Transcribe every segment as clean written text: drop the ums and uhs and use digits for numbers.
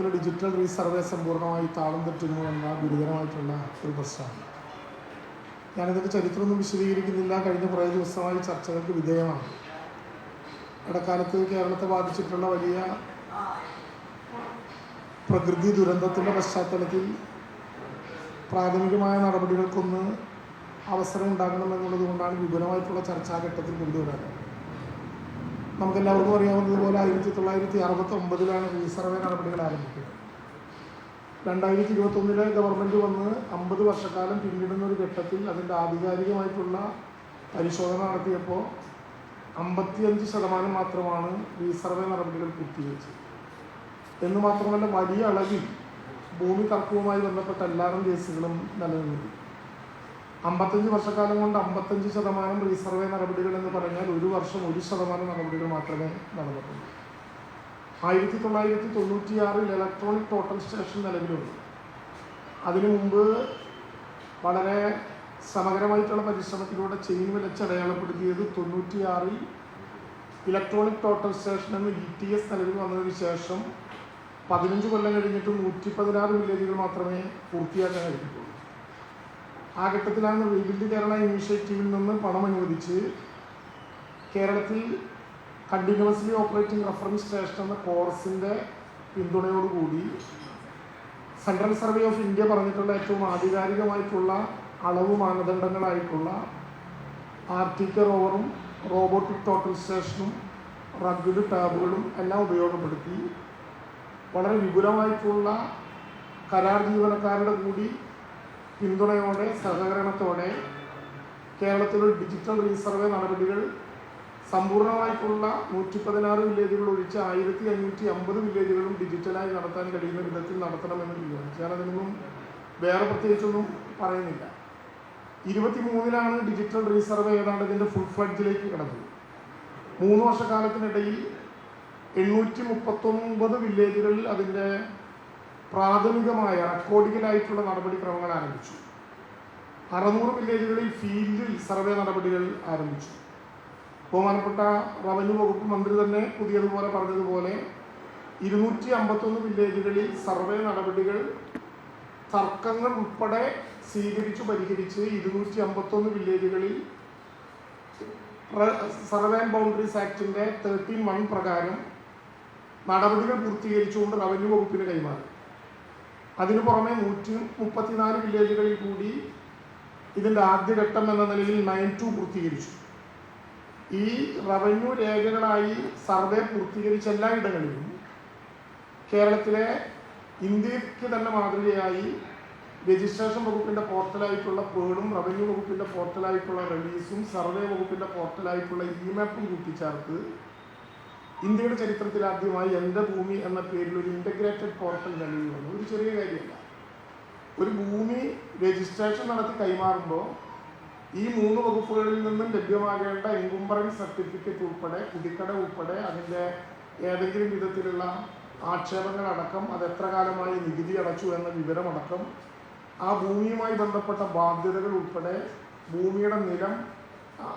കേരളത്തിലെ digital resurvey സമ്പൂർണ്ണമായി താളം തെറ്റുന്നു എന്ന ഗുരുതരമായിട്ടുള്ള ഒരു പ്രശ്നമാണ്. ഞാനിതിൻ്റെ ചരിത്രമൊന്നും വിശദീകരിക്കുന്നില്ല. കഴിഞ്ഞ കുറേ ദിവസമായി ചർച്ചകൾക്ക് വിധേയമാണ്. ഇടക്കാലത്ത് കേരളത്തെ ബാധിച്ചിട്ടുള്ള വലിയ പ്രകൃതി ദുരന്തത്തിൻ്റെ പശ്ചാത്തലത്തിൽ പ്രാഥമികമായ നടപടികൾക്കൊന്ന് അവസരം ഉണ്ടാകണമെന്നുള്ളത് കൊണ്ടാണ് വിപുലമായിട്ടുള്ള ചർച്ചാഘട്ടത്തിൽ കൊണ്ടുവരാറ്. നമുക്കെല്ലാവർക്കും അറിയാവുന്നതുപോലെ 1969 റീസർവേ നടപടികൾ ആരംഭിക്കുന്നത്. 2021 ഗവൺമെൻറ് വന്ന് 50 വർഷക്കാലം പിന്നിടുന്ന ഒരു ഘട്ടത്തിൽ അതിൻ്റെ ആധികാരികമായിട്ടുള്ള പരിശോധന നടത്തിയപ്പോൾ 55% മാത്രമാണ് റീസർവേ നടപടികൾ പൂർത്തീകരിച്ചത്. എന്ന് മാത്രമല്ല, വലിയ അളവിൽ ഭൂമി തർക്കവുമായി ബന്ധപ്പെട്ട എല്ലാവരും കേസുകളും നിലനിന്നു. 55 വർഷക്കാലം കൊണ്ട് 55% റീസർവേ നടപടികൾ എന്ന് പറഞ്ഞാൽ ഒരു വർഷം 1% നടപടികൾ മാത്രമേ നടന്നിട്ടുള്ളൂ. 1996 ഇലക്ട്രോണിക് ടോട്ടൽ സ്റ്റേഷൻ നിലവിലുണ്ട്. അതിനു മുമ്പ് വളരെ സമഗ്രമായിട്ടുള്ള പരിശ്രമത്തിലൂടെ ചെയിൻ വിലച്ച് അടയാളപ്പെടുത്തിയത് 96 ഇലക്ട്രോണിക് ടോട്ടൽ സ്റ്റേഷൻ എന്ന് ETS നിലവിൽ വന്നതിന് ശേഷം 15 കൊല്ലം കഴിഞ്ഞിട്ട് 116 വില്ലേജുകൾ മാത്രമേ പൂർത്തിയാക്കാൻ കഴിഞ്ഞിട്ടുള്ളൂ. ആ ഘട്ടത്തിലാണ് റീബിൽഡ് കേരള ഇനീഷ്യേറ്റീവിൽ നിന്ന് പണം അനുവദിച്ച് കേരളത്തിൽ കണ്ടിന്യൂസ്ലി ഓപ്പറേറ്റിംഗ് റഫറൻസ് സ്റ്റേഷൻ എന്ന കോഴ്സിൻ്റെ പിന്തുണയോടുകൂടി സെൻട്രൽ സർവേ ഓഫ് ഇന്ത്യ പറഞ്ഞിട്ടുള്ള ഏറ്റവും ആധികാരികമായിട്ടുള്ള അളവ് മാനദണ്ഡങ്ങളായിട്ടുള്ള RTK റോവറും റോബോട്ടിക് ടോട്ടൽ സ്റ്റേഷനും റഗ്ഗഡ് ടാബുകളും എല്ലാം ഉപയോഗപ്പെടുത്തി വളരെ വിപുലമായിട്ടുള്ള കരാർ ജീവനക്കാരുടെ കൂടി പിന്തുണയോടെ സഹകരണത്തോടെ കേരളത്തിലൊരു ഡിജിറ്റൽ റീസർവേ നടപടികൾ സമ്പൂർണ്ണമായിട്ടുള്ള 116 വില്ലേജുകൾ ഒഴിച്ച് 1550 വില്ലേജുകളും ഡിജിറ്റലായി നടത്താൻ കഴിയുന്ന വിധത്തിൽ നടത്തണമെന്ന് തീരുമാനിച്ചു. ഞാനതിനൊന്നും വേറെ പ്രത്യേകിച്ചൊന്നും പറയുന്നില്ല. 23 ഡിജിറ്റൽ റീസർവേ ഏതാണ്ട് ഇതിൻ്റെ ഫുൾ ഫ്ലഡ്ജിലേക്ക് കിടന്നത്. 3 വർഷക്കാലത്തിനിടയിൽ 839 വില്ലേജുകളിൽ അതിൻ്റെ പ്രാഥമികമായ റെക്കോർഡിക്കലായിട്ടുള്ള നടപടിക്രമങ്ങൾ ആരംഭിച്ചു. 600 വില്ലേജുകളിൽ ഫീൽഡിൽ സർവേ നടപടികൾ ആരംഭിച്ചു. ബഹുമാനപ്പെട്ട റവന്യൂ വകുപ്പ് മന്ത്രി തന്നെ പുതിയതുപോലെ പറഞ്ഞതുപോലെ 251 വില്ലേജുകളിൽ സർവേ നടപടികൾ തർക്കങ്ങൾ ഉൾപ്പെടെ സ്വീകരിച്ചു പരിഹരിച്ച് 251 വില്ലേജുകളിൽ സർവേ ആൻഡ് ബൗണ്ടറീസ് ആക്ടിൻ്റെ 13(1) പ്രകാരം നടപടികൾ പൂർത്തീകരിച്ചുകൊണ്ട് റവന്യൂ വകുപ്പിന് കൈമാറി. അതിനു പുറമെ 134 വില്ലേജുകളിൽ കൂടി ഇതിൻ്റെ ആദ്യഘട്ടം എന്ന നിലയിൽ 9(2) പൂർത്തീകരിച്ചു. ഈ റവന്യൂ രേഖകളായി സർവേ പൂർത്തീകരിച്ച എല്ലായിടങ്ങളിലും കേരളത്തിലെ ഇന്ത്യക്ക് തന്നെ മാതൃകയായി രജിസ്ട്രേഷൻ വകുപ്പിൻ്റെ പോർട്ടലായിട്ടുള്ള പേളും റവന്യൂ വകുപ്പിൻ്റെ പോർട്ടലായിട്ടുള്ള റിലീസും സർവേ വകുപ്പിൻ്റെ പോർട്ടലായിട്ടുള്ള ഇമാപ്പും കൂട്ടിച്ചേർത്ത് ഇന്ത്യയുടെ ചരിത്രത്തിൽ ആദ്യമായി എൻ്റെ ഭൂമി എന്ന പേരിൽ ഒരു ഇൻ്റഗ്രേറ്റഡ് പോർട്ടൽ നിലവിൽ വന്നു. ഒരു ചെറിയ കാര്യമല്ല. ഒരു ഭൂമി രജിസ്ട്രേഷൻ നടത്തി കൈമാറുമ്പോൾ ഈ 3 വകുപ്പുകളിൽ നിന്നും ലഭ്യമാകേണ്ട എൻകുംബറൻസ് സർട്ടിഫിക്കറ്റ് ഉൾപ്പെടെ കുടിക്കട ഉൾപ്പെടെ അതിൻ്റെ ഏതെങ്കിലും വിധത്തിലുള്ള ആക്ഷേപങ്ങളടക്കം അത് എത്ര കാലമായി നികുതി അടച്ചു എന്ന വിവരമടക്കം ആ ഭൂമിയുമായി ബന്ധപ്പെട്ട ബാധ്യതകൾ ഉൾപ്പെടെ ഭൂമിയുടെ നിലം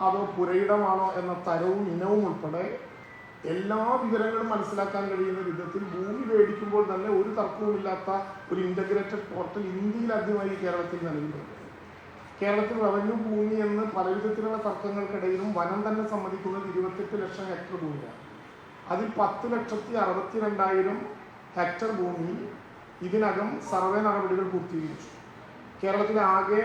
അതോ പുരയിടമാണോ എന്ന തരവും ഇനവും ഉൾപ്പെടെ എല്ലാ വിവരങ്ങളും മനസ്സിലാക്കാൻ കഴിയുന്ന വിധത്തിൽ ഭൂമി മേടിക്കുമ്പോൾ തന്നെ ഒരു തർക്കവുമില്ലാത്ത ഒരു ഇൻ്റഗ്രേറ്റഡ് പോർട്ടൽ ഇന്ത്യയിൽ ആദ്യമായി കേരളത്തിൽ നിലവിലുണ്ട്. കേരളത്തിൽ റവന്യൂ ഭൂമി എന്ന് പല വിധത്തിലുള്ള തർക്കങ്ങൾക്കിടയിലും വനം തന്നെ സമ്മതിക്കുന്നത് 28 ലക്ഷം ഹെക്ടർ ഭൂമിയാണ്. അതിൽ 10,62,000 ഹെക്ടർ ഭൂമി ഇതിനകം സർവേ നടപടികൾ പൂർത്തീകരിച്ചു. കേരളത്തിലെ ആകെ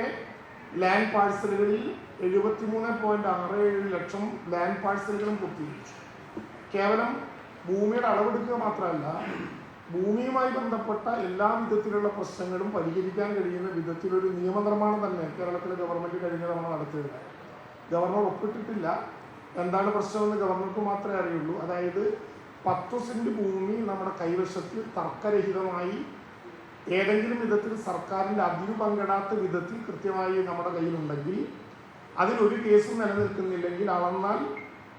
ലാൻഡ് പാഴ്സലുകളിൽ 73.67 ലക്ഷം ലാൻഡ് പാഴ്സലുകളും പൂർത്തീകരിച്ചു. കേവലം ഭൂമിയുടെ അളവെടുക്കുക മാത്രമല്ല, ഭൂമിയുമായി ബന്ധപ്പെട്ട എല്ലാ വിധത്തിലുള്ള പ്രശ്നങ്ങളും പരിഹരിക്കാൻ കഴിയുന്ന വിധത്തിലൊരു നിയമനിർമ്മാണം തന്നെ കേരളത്തിലെ ഗവൺമെൻറ് കഴിഞ്ഞ തവണ നടത്തിയത്. ഗവർണർ ഒപ്പിട്ടിട്ടില്ല. എന്താണ് പ്രശ്നമെന്ന് ഗവർണർക്ക് മാത്രമേ അറിയുള്ളൂ. അതായത് 10 സെൻറ്റ് ഭൂമി നമ്മുടെ കൈവശത്തിൽ തർക്കരഹിതമായി ഏതെങ്കിലും വിധത്തിൽ സർക്കാരിൻ്റെ അതിരു പങ്കിടാത്ത വിധത്തിൽ കൃത്യമായി നമ്മുടെ കയ്യിലുണ്ടെങ്കിൽ, അതിലൊരു കേസും നിലനിൽക്കുന്നില്ലെങ്കിൽ, അളന്നാൽ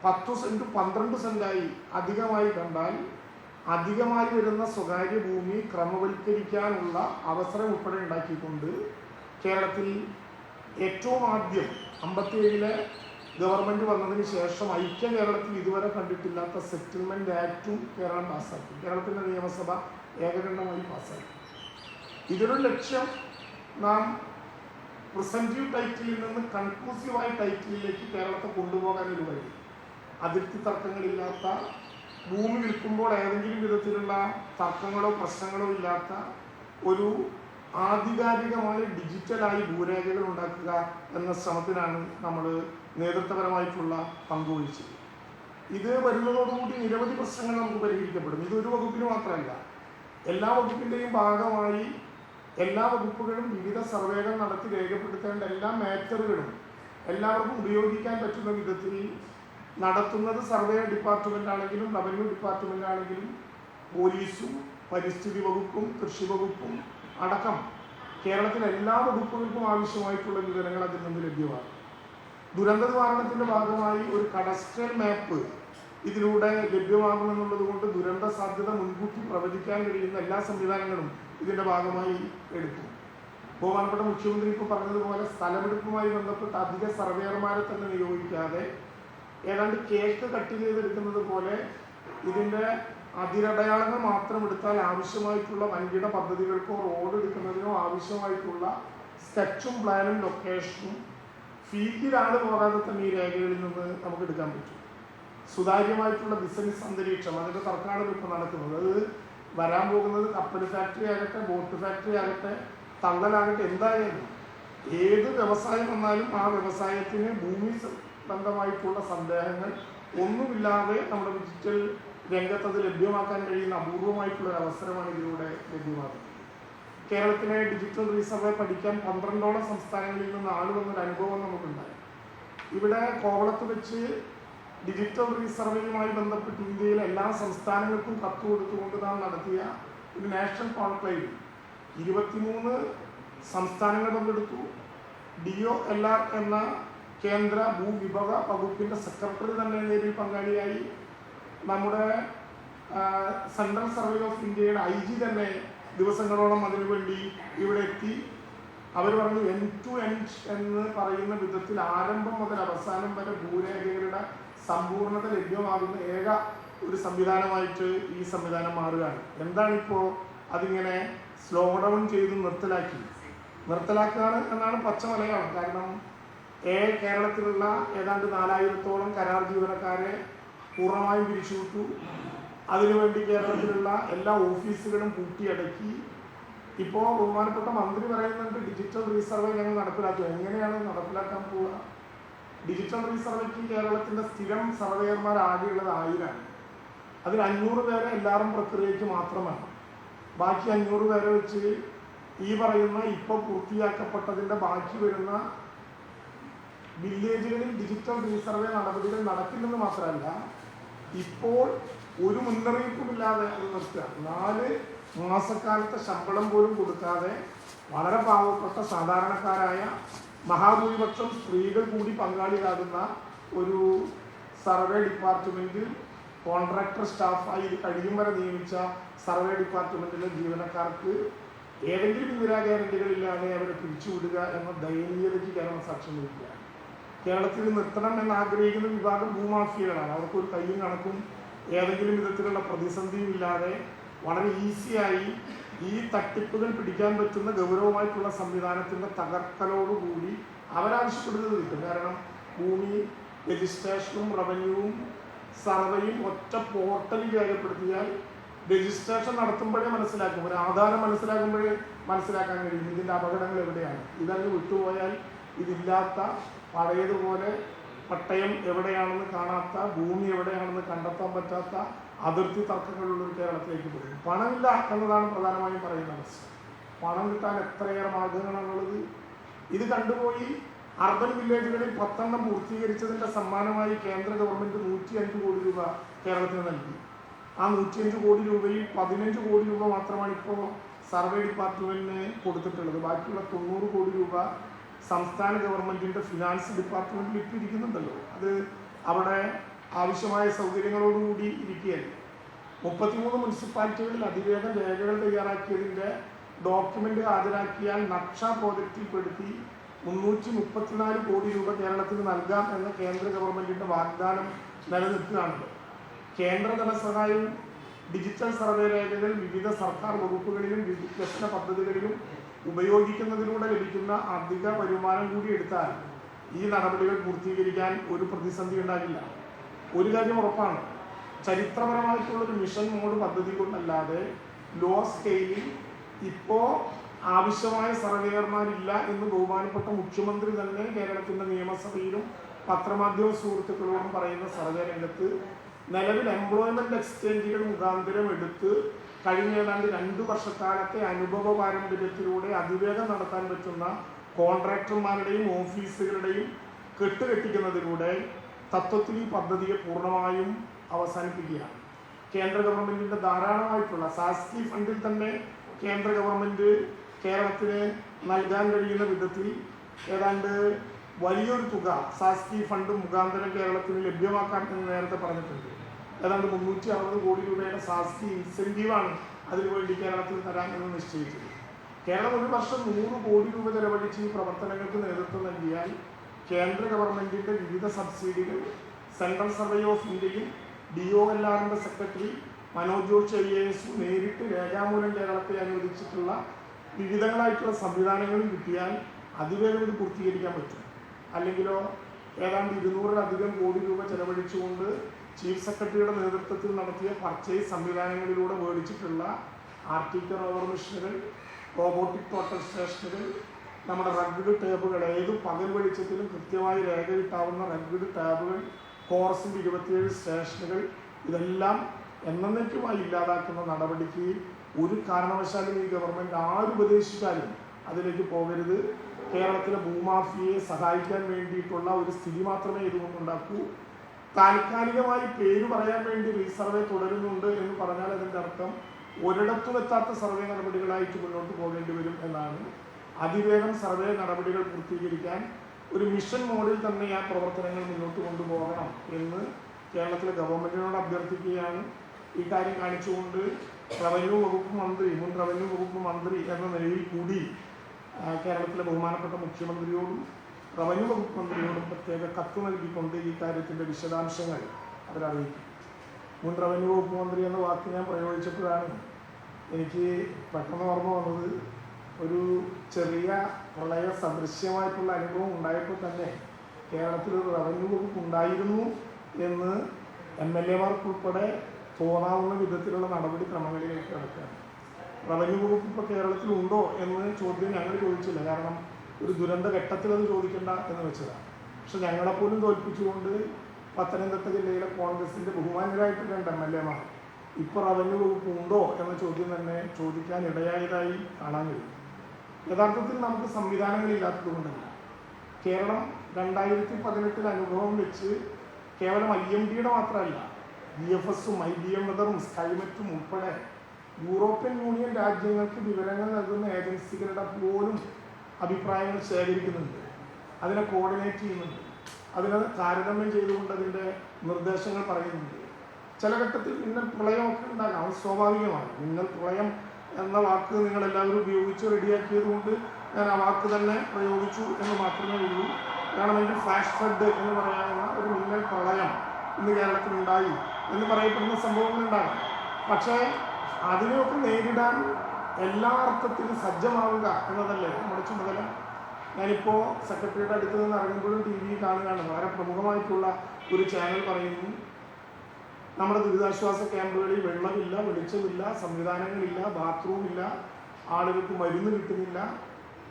10 സെൻറ്റ് 12 സെൻറ്റായി അധികമായി കണ്ടാൽ അധികമായി വരുന്ന സ്വകാര്യ ഭൂമി ക്രമവൽക്കരിക്കാനുള്ള അവസരം ഉൾപ്പെടെ ഉണ്ടാക്കിക്കൊണ്ട് കേരളത്തിൽ ഏറ്റവും ആദ്യം 57 ഗവൺമെൻറ് വന്നതിന് ശേഷം ഐക്യ കേരളത്തിൽ ഇതുവരെ കണ്ടിട്ടില്ലാത്ത സെറ്റിൽമെൻറ്റ് ആക്റ്റും കേരളം പാസ്സാക്കി. കേരളത്തിൻ്റെ നിയമസഭ ഏകകണ്ഠമായി പാസ്സായി. ഇതിനൊരു ലക്ഷ്യം നാം പ്രിസൻറ്റീവ് ടൈറ്റിലിൽ നിന്ന് കൺക്ലൂസീവായ ടൈറ്റിലിലേക്ക് കേരളത്തെ കൊണ്ടുപോകാനൊരു വഴി. അതിർത്തി തർക്കങ്ങളില്ലാത്ത, ഭൂമി വിൽക്കുമ്പോൾ ഏതെങ്കിലും വിധത്തിലുള്ള തർക്കങ്ങളോ പ്രശ്നങ്ങളോ ഇല്ലാത്ത ഒരു ആധികാരികമായ ഡിജിറ്റലായി ഭൂരേഖകൾ ഉണ്ടാക്കുക എന്ന ശ്രമത്തിനാണ് നമ്മൾ നേതൃത്വപരമായിട്ടുള്ള പങ്കുവഹിച്ചത്. ഇത് വരുന്നതോടുകൂടി നിരവധി പ്രശ്നങ്ങൾ നമുക്ക് പരിഹരിക്കപ്പെടും. ഇതൊരു വകുപ്പിന് മാത്രമല്ല, എല്ലാ വകുപ്പിൻ്റെയും ഭാഗമായി എല്ലാ വകുപ്പുകളും വിവിധ സർവേകൾ നടത്തി രേഖപ്പെടുത്തേണ്ട എല്ലാ മാറ്ററുകളും എല്ലാവർക്കും ഉപയോഗിക്കാൻ പറ്റുന്ന വിധത്തിൽ നടത്തുന്നത് സർവേ ഡിപ്പാർട്ട്മെൻ്റ് ആണെങ്കിലും റവന്യൂ ഡിപ്പാർട്ട്മെൻ്റ് ആണെങ്കിലും പോലീസും പരിസ്ഥിതി വകുപ്പും കൃഷി വകുപ്പും അടക്കം കേരളത്തിലെ എല്ലാ വകുപ്പുകൾക്കും ആവശ്യമായിട്ടുള്ള വിവരങ്ങൾ അതിൽ നിന്ന് ലഭ്യമാണ്. ദുരന്ത നിവാരണത്തിൻ്റെ ഭാഗമായി ഒരു കഡസ്ട്രൽ മാപ്പ് ഇതിലൂടെ ലഭ്യമാകുമെന്നുള്ളത് കൊണ്ട് ദുരന്ത സാധ്യത മുൻകൂട്ടി പ്രവചിക്കാൻ കഴിയുന്ന എല്ലാ സംവിധാനങ്ങളും ഇതിൻ്റെ ഭാഗമായി എടുക്കും. ബഹുമാനപ്പെട്ട മുഖ്യമന്ത്രി ഇപ്പോൾ പറഞ്ഞതുപോലെ സ്ഥലമെടുപ്പുമായി ബന്ധപ്പെട്ട് അധിക സർവേയർമാരെ തന്നെ നിയോഗിക്കാതെ ഏതാണ്ട് കേക്ക് കട്ട് ചെയ്തെടുക്കുന്നത് പോലെ ഇതിൻ്റെ അതിരടയാളങ്ങൾ മാത്രം എടുത്താൽ ആവശ്യമായിട്ടുള്ള വൻകിട പദ്ധതികൾക്കോ റോഡ് എടുക്കുന്നതിനോ ആവശ്യമായിട്ടുള്ള സ്കെച്ചും പ്ലാനും ലൊക്കേഷനും ഫീൽഡിലാണ് പോകാതെ തന്നെ ഈ രേഖകളിൽ നിന്ന് നമുക്ക് എടുക്കാൻ പറ്റും. സുതാര്യമായിട്ടുള്ള ബിസിനസ് അന്തരീക്ഷം, അതിൻ്റെ തർക്കമാണ് ഇപ്പോൾ നടക്കുന്നത്. അത് വരാൻ പോകുന്നത് കപ്പൽ ഫാക്ടറി ആകട്ടെ, ബോട്ട് ഫാക്ടറി ആകട്ടെ, തള്ളലാകട്ടെ, എന്തായാലും ഏത് വ്യവസായം വന്നാലും ആ വ്യവസായത്തിന് ഭൂമി ബന്ധമായിട്ടുള്ള സന്ദേഹങ്ങൾ ഒന്നുമില്ലാതെ നമ്മുടെ ഡിജിറ്റൽ രംഗത്ത് അത് ലഭ്യമാക്കാൻ കഴിയുന്ന അപൂർവമായിട്ടുള്ള ഒരു അവസരമാണ് ഇതിലൂടെ ലഭ്യമാകുന്നത്. കേരളത്തിലെ ഡിജിറ്റൽ റീസർവേ പഠിക്കാൻ 12ഓളം സംസ്ഥാനങ്ങളിൽ നിന്ന് ആളുവന്നൊരു അനുഭവം നമുക്കുണ്ടായി. ഇവിടെ കോവളത്ത് വെച്ച് ഡിജിറ്റൽ റീസർവേയുമായി ബന്ധപ്പെട്ട് ഇന്ത്യയിലെ എല്ലാ സംസ്ഥാനങ്ങൾക്കും കത്ത് കൊടുത്തുകൊണ്ട് നാം നടത്തിയ ഒരു നാഷണൽ കോൺക്ലേവ് 23 സംസ്ഥാനങ്ങൾ പങ്കെടുത്തു. DOLR എന്ന കേന്ദ്ര ഭൂവിഭവ വകുപ്പിൻ്റെ സെക്രട്ടറി തന്നെ നേരിൽ പങ്കാളിയായി. നമ്മുടെ സെൻട്രൽ സർവേ ഓഫ് ഇന്ത്യയുടെ IG തന്നെ ദിവസങ്ങളോളം അതിനുവേണ്ടി ഇവിടെ എത്തി. അവർ പറഞ്ഞു എൻഡ് ടു എൻഡ് എന്ന് പറയുന്ന വിധത്തിൽ ആരംഭം മുതൽ അവസാനം വരെ ഭൂരേഖകളുടെ സമ്പൂർണ്ണത ലഭ്യമാകുന്ന ഏക ഒരു സംവിധാനമായിട്ട് ഈ സംവിധാനം മാറുകയാണ്. എന്താണിപ്പോൾ അതിങ്ങനെ സ്ലോ ഡൗൺ ചെയ്ത് നിർത്തലാക്കുകയാണ് എന്നാണ് പച്ച മലയാളം. കാരണം കേരളത്തിലുള്ള ഏതാണ്ട് 4000-ഓളം കരാർ ജീവനക്കാരെ പൂർണ്ണമായും പിരിച്ചുവിട്ടു. അതിനുവേണ്ടി കേരളത്തിലുള്ള എല്ലാ ഓഫീസുകളും പൂട്ടിയടക്കി. ഇപ്പോൾ ബഹുമാനപ്പെട്ട മന്ത്രി പറയുന്നുണ്ട് ഡിജിറ്റൽ റീസർവേ ഞങ്ങൾ നടപ്പിലാക്കുക. എങ്ങനെയാണ് നടപ്പിലാക്കാൻ പോവുക? ഡിജിറ്റൽ റീസർവേക്ക് കേരളത്തിൻ്റെ സ്ഥിരം സർവേയർമാർ ആകെയുള്ളത് 1000 ആണ്. അതിൽ 500 പേരെ എല്ലാവരും പ്രക്രിയയ്ക്ക് മാത്രമാണ്. ബാക്കി 500 പേരെ വെച്ച് ഈ പറയുന്ന ഇപ്പോൾ പൂർത്തിയാക്കപ്പെട്ടതിൻ്റെ ബാക്കി വരുന്ന വില്ലേജുകളിൽ ഡിജിറ്റൽ റീസർവേ നടപടികൾ നടക്കില്ലെന്ന് മാത്രമല്ല, ഇപ്പോൾ ഒരു മുന്നറിയിപ്പുമില്ലാതെ അത് നിർത്തുക. 4 മാസക്കാലത്തെ ശമ്പളം പോലും കൊടുക്കാതെ വളരെ പാവപ്പെട്ട സാധാരണക്കാരായ മഹാഭൂരിപക്ഷം സ്ത്രീകൾ കൂടി പങ്കാളിയാകുന്ന ഒരു സർവേ ഡിപ്പാർട്ട്മെൻറ്റിൽ കോൺട്രാക്ടർ സ്റ്റാഫായി ഇത് കഴിയും വരെ നിയമിച്ച സർവേ ഡിപ്പാർട്ട്മെൻറ്റിലെ ജീവനക്കാർക്ക് ഏതെങ്കിലും ഇന്ദിരാ അവരെ പിരിച്ചുവിടുക എന്ന ദയനീയതയ്ക്ക് കേരളം സാക്ഷ്യം വഹിക്കുകയാണ്. കേരളത്തിൽ നിർത്തണം എന്നാഗ്രഹിക്കുന്ന വിഭാഗം ഭൂമാഫിയകളാണ്. അവർക്കൊരു കയ്യും കണക്കും ഏതെങ്കിലും വിധത്തിലുള്ള പ്രതിസന്ധിയും ഇല്ലാതെ വളരെ ഈസിയായി ഈ തട്ടിപ്പുകൾ പിടിക്കാൻ പറ്റുന്ന ഗൗരവമായിട്ടുള്ള സംവിധാനത്തിൻ്റെ തകർക്കലോടുകൂടി അവരാവശ്യപ്പെടുന്നത് കിട്ടും. കാരണം ഭൂമി രജിസ്ട്രേഷനും റവന്യൂവും സർവേയും ഒറ്റ പോർട്ടലിൽ രേഖപ്പെടുത്തിയാൽ രജിസ്ട്രേഷൻ നടത്തുമ്പോഴേ മനസ്സിലാക്കും, ഒരു ആധാരം മനസ്സിലാക്കുമ്പോഴേ മനസ്സിലാക്കാൻ കഴിയും ഇതിൻ്റെ അപകടങ്ങൾ എവിടെയാണ്. ഇതങ്ങ് വിട്ടുപോയാൽ ഇതില്ലാത്ത പഴയതുപോലെ പട്ടയം എവിടെയാണെന്ന് കാണാത്ത, ഭൂമി എവിടെയാണെന്ന് കണ്ടെത്താൻ പറ്റാത്ത അതിർത്തി തർക്കങ്ങളുള്ളൊരു കേരളത്തിലേക്ക് പോകും. പണമില്ല എന്നതാണ് പ്രധാനമായും പറയുന്ന പ്രശ്നം. പണം കിട്ടാൻ എത്രയേറെ മാർഗങ്ങളാണുള്ളത്. ഇത് കണ്ടുപോയി അർബൻ വില്ലേജുകളിൽ 10 പൂർത്തീകരിച്ചതിൻ്റെ സമ്മാനമായി കേന്ദ്ര ഗവൺമെൻറ് 105 കോടി രൂപ കേരളത്തിന് നൽകി. ആ 105 കോടി രൂപയിൽ 15 കോടി രൂപ മാത്രമാണ് ഇപ്പോൾ സർവേ ഡിപ്പാർട്ട്മെൻറ്റിന് കൊടുത്തിട്ടുള്ളത്. ബാക്കിയുള്ള 90 കോടി രൂപ സംസ്ഥാന ഗവൺമെൻറ്റിൻ്റെ ഫിനാൻസ് ഡിപ്പാർട്ട്മെൻറ്റിൽ ഇപ്പോൾ ഇരിക്കുന്നുണ്ടല്ലോ. അത് അവിടെ ആവശ്യമായ സൗകര്യങ്ങളോടുകൂടി ഇരിക്കുകയല്ലേ. 33 മുനിസിപ്പാലിറ്റികളിൽ അതിവേഗം രേഖകൾ തയ്യാറാക്കിയതിൻ്റെ ഡോക്യുമെൻ്റ് ഹാജരാക്കിയാൽ നക്ഷ പ്രോജക്റ്റിൽ പെടുത്തി 334 കോടി രൂപ കേരളത്തിന് നൽകാം എന്ന കേന്ദ്ര ഗവൺമെൻറ്റിൻ്റെ വാഗ്ദാനം നിലനിൽക്കുകയാണല്ലോ. കേന്ദ്ര ധനസഹായവും ഡിജിറ്റൽ സർവേ രേഖകൾ വിവിധ സർക്കാർ വകുപ്പുകളിലും വികസന പദ്ധതികളിലും ഉപയോഗിക്കുന്നതിലൂടെ ലഭിക്കുന്ന അധിക വരുമാനം കൂടി എടുത്താൽ ഈ നടപടികൾ പൂർത്തീകരിക്കാൻ ഒരു പ്രതിസന്ധി ഉണ്ടാകില്ല. ഒരു കാര്യം ഉറപ്പാണ്, ചരിത്രപരമായിട്ടുള്ളൊരു മിഷൻ മോഡ് പദ്ധതി കൊണ്ടല്ലാതെ ലോ സ്കെയിലിൽ ഇപ്പോൾ ആവശ്യമായ സർവേയർമാരില്ല എന്ന് ബഹുമാനപ്പെട്ട മുഖ്യമന്ത്രി തന്നെ കേരളത്തിൻ്റെ നിയമസഭയിലും പത്രമാധ്യമ സുഹൃത്തുക്കളോടും പറയുന്ന സർവേ രംഗത്ത് നിലവിൽ എംപ്ലോയ്മെന്റ് എക്സ്ചേഞ്ചുകൾ മുഖാന്തരം എടുത്ത് കഴിഞ്ഞ ഏതാണ്ട് 2 വർഷക്കാലത്തെ അനുഭവ പാരമ്പര്യത്തിലൂടെ അതിവേഗം നടത്താൻ പറ്റുന്ന കോൺട്രാക്ടർമാരുടെയും ഓഫീസുകളുടെയും കെട്ടുകെട്ടിക്കുന്നതിലൂടെ തത്വത്തിൽ ഈ പദ്ധതിയെ പൂർണ്ണമായും അവസാനിപ്പിക്കുകയാണ്. കേന്ദ്ര ഗവൺമെന്റിന്റെ ധാരാളമായിട്ടുള്ള സാസ്കി ഫണ്ടിൽ തന്നെ കേന്ദ്ര ഗവൺമെന്റ് കേരളത്തിന് നൽകാൻ കഴിയുന്ന വിധത്തിൽ ഏതാണ്ട് വലിയൊരു തുക സാസ്കി ഫണ്ട് മുഖാന്തരം കേരളത്തിന് ലഭ്യമാക്കാൻ എന്ന് നേരത്തെ പറഞ്ഞിട്ടുണ്ട്. ഏതാണ്ട് 360 കോടി രൂപയുടെ സാസ്കി ഇൻസെൻറ്റീവാണ് അതിനുവേണ്ടി കേരളത്തിൽ തരാൻ എന്ന് നിശ്ചയിച്ചത്. കേരളം ഒരു വർഷം 100 കോടി രൂപ ചെലവഴിച്ച് ഈ പ്രവർത്തനങ്ങൾക്ക് നേതൃത്വം നൽകിയാൽ കേന്ദ്ര ഗവൺമെന്റിന്റെ വിവിധ സബ്സിഡികൾ സെൻട്രൽ സർവേ ഓഫ് ഇന്ത്യയും DOLRന്റെ സെക്രട്ടറി മനോജ് ജോഷി IAS നേരിട്ട് രേഖാമൂലം കേരളത്തെ അനുവദിച്ചിട്ടുള്ള വിവിധങ്ങളായിട്ടുള്ള സംവിധാനങ്ങളും കിട്ടിയാൽ അതിവേഗം ഇത് പൂർത്തീകരിക്കാൻ പറ്റും. അല്ലെങ്കിലോ ഏതാണ്ട് 200-ലധികം കോടി രൂപ ചെലവഴിച്ചുകൊണ്ട് ചീഫ് സെക്രട്ടറിയുടെ നേതൃത്വത്തിൽ നടത്തിയ പർച്ചേസ് സംവിധാനങ്ങളിലൂടെ മേടിച്ചിട്ടുള്ള ആർട്ടിക്കൽ റോവർ മെഷീനുകൾ, റോബോട്ടിക് ടോട്ടൽ സ്റ്റേഷനുകൾ, നമ്മുടെ റഗ്ഡ് ടാബുകൾ, ഏത് പകൽ വെളിച്ചത്തിലും കൃത്യമായി രേഖ കിട്ടാവുന്ന റഗ്ഡ് ടാബുകൾ, കോറസിൻ്റെ 27 സ്റ്റേഷനുകൾ, ഇതെല്ലാം എന്നേക്കുമായി ഇല്ലാതാക്കുന്ന നടപടിക്ക് ഒരു കാരണവശാലും ഈ ഗവൺമെൻറ് ആരുപദേശിച്ചാലും അതിലേക്ക് പോകരുത്. കേരളത്തിലെ ഭൂമാഫിയെ സഹായിക്കാൻ വേണ്ടിയിട്ടുള്ള ഒരു സ്ഥിതി മാത്രമേ ഇതുകൊണ്ടുണ്ടാക്കൂ. താൽക്കാലികമായി പേര് പറയാൻ വേണ്ടി റീസർവേ തുടരുന്നുണ്ട് എന്ന് പറഞ്ഞാൽ അതിൻ്റെ അർത്ഥം ഒരിടത്തും എത്താത്ത സർവേ നടപടികളായിട്ട് മുന്നോട്ട് പോകേണ്ടി വരും എന്നാണ്. അതിവേഗം സർവേ നടപടികൾ പൂർത്തീകരിക്കാൻ ഒരു മിഷൻ മോഡിൽ തന്നെ ആ പ്രവർത്തനങ്ങൾ മുന്നോട്ട് കൊണ്ടുപോകണം എന്ന് കേരളത്തിലെ ഗവൺമെൻറ്റിനോട് അഭ്യർത്ഥിക്കുകയാണ്. ഈ കാര്യം കാണിച്ചുകൊണ്ട് റവന്യൂ വകുപ്പ് മന്ത്രി, മുൻ റവന്യൂ വകുപ്പ് മന്ത്രി എന്ന നിലയിൽ കൂടി കേരളത്തിലെ ബഹുമാനപ്പെട്ട മുഖ്യമന്ത്രിയോടും റവന്യൂ വകുപ്പ് മന്ത്രിയോടും പ്രത്യേക കത്ത് നൽകിക്കൊണ്ട് ഈ കാര്യത്തിൻ്റെ വിശദാംശങ്ങൾ അവരറിയിക്കും. മുൻ റവന്യൂ വകുപ്പ് മന്ത്രി എന്ന വാക്ക് ഞാൻ പ്രയോഗിച്ചപ്പോഴാണ് എനിക്ക് പെട്ടെന്ന് ഓർമ്മ വന്നത്, ഒരു ചെറിയ പ്രളയ സദൃശ്യമായിട്ടുള്ള അനുഭവം ഉണ്ടായപ്പോൾ തന്നെ കേരളത്തിലൊരു റവന്യൂ വകുപ്പ് ഉണ്ടായിരുന്നു എന്ന് MLA-മാർക്കുൾപ്പെടെ തോന്നാവുന്ന വിധത്തിലുള്ള നടപടിക്രമങ്ങളിലേക്ക് കിടക്കുകയാണ്. റവന്യൂ വകുപ്പ് ഇപ്പോൾ കേരളത്തിലുണ്ടോ എന്ന് ചോദ്യം ഞങ്ങൾ ചോദിച്ചില്ല, കാരണം ഒരു ദുരന്ത ഘട്ടത്തിൽ അത് ചോദിക്കേണ്ട എന്ന് വെച്ചതാണ്. പക്ഷെ ഞങ്ങളെപ്പോലും തോൽപ്പിച്ചുകൊണ്ട് പത്തനംതിട്ട ജില്ലയിലെ കോൺഗ്രസിൻ്റെ ബഹുമാന്യരായിട്ടുള്ള 2 MLA-മാർ ഇപ്പോൾ റവന്യൂ വകുപ്പ് ഉണ്ടോ എന്ന ചോദ്യം തന്നെ ചോദിക്കാൻ ഇടയായതായി കാണാൻ കഴിയും. യഥാർത്ഥത്തിൽ നമുക്ക് സംവിധാനങ്ങളില്ലാത്തത് കൊണ്ടല്ല. കേരളം 2018 അനുഭവം വെച്ച് കേവലം IMD-യുടെ മാത്രമല്ല, DFS-ഉം IBM വെതറും സ്കൈമെറ്റും ഉൾപ്പെടെ യൂറോപ്യൻ യൂണിയൻ രാജ്യങ്ങൾക്ക് വിവരങ്ങൾ നൽകുന്ന ഏജൻസികളുടെ പോലും അഭിപ്രായങ്ങൾ ശേഖരിക്കുന്നുണ്ട്, അതിനെ കോർഡിനേറ്റ് ചെയ്യുന്നുണ്ട്, അതിനെ താരതമ്യം ചെയ്തുകൊണ്ട് അതിൻ്റെ നിർദ്ദേശങ്ങൾ പറയുന്നുണ്ട്. ചില ഘട്ടത്തിൽ മിന്നൽ പ്രളയമൊക്കെ ഉണ്ടാകാം, അത് സ്വാഭാവികമാണ്. മിന്നൽ പ്രളയം എന്ന വാക്ക് നിങ്ങളെല്ലാവരും ഉപയോഗിച്ച് റെഡിയാക്കിയത് കൊണ്ട് ഞാൻ ആ വാക്ക് തന്നെ പ്രയോഗിച്ചു എന്ന് മാത്രമേ ഉള്ളൂ. വേണമെങ്കിൽ ഫ്ലാഷ് ഫ്ലഡ് എന്ന് പറയാവുന്ന ഒരു മിന്നൽ പ്രളയം ഇന്ന് കേരളത്തിലുണ്ടായി എന്ന് പറയപ്പെടുന്ന സംഭവങ്ങളുണ്ടാകും. പക്ഷേ അതിനെയൊക്കെ നേരിടാൻ എല്ലാ അർത്ഥത്തിലും സജ്ജമാവുക എന്നതല്ലേ നമ്മുടെ ചുമതല. ഞാനിപ്പോൾ സെക്രട്ടറിയുടെ അടുത്ത് നിന്ന് ഇറങ്ങുമ്പോഴും TV കാണുകയാണ്, വളരെ പ്രമുഖമായിട്ടുള്ള ഒരു ചാനൽ പറയുന്നു, നമ്മുടെ ദുരിതാശ്വാസ ക്യാമ്പുകളിൽ വെള്ളമില്ല, വെളിച്ചമില്ല, സംവിധാനങ്ങളില്ല, ബാത്റൂം ഇല്ല, ആളുകൾക്ക് മരുന്ന് കിട്ടുന്നില്ല.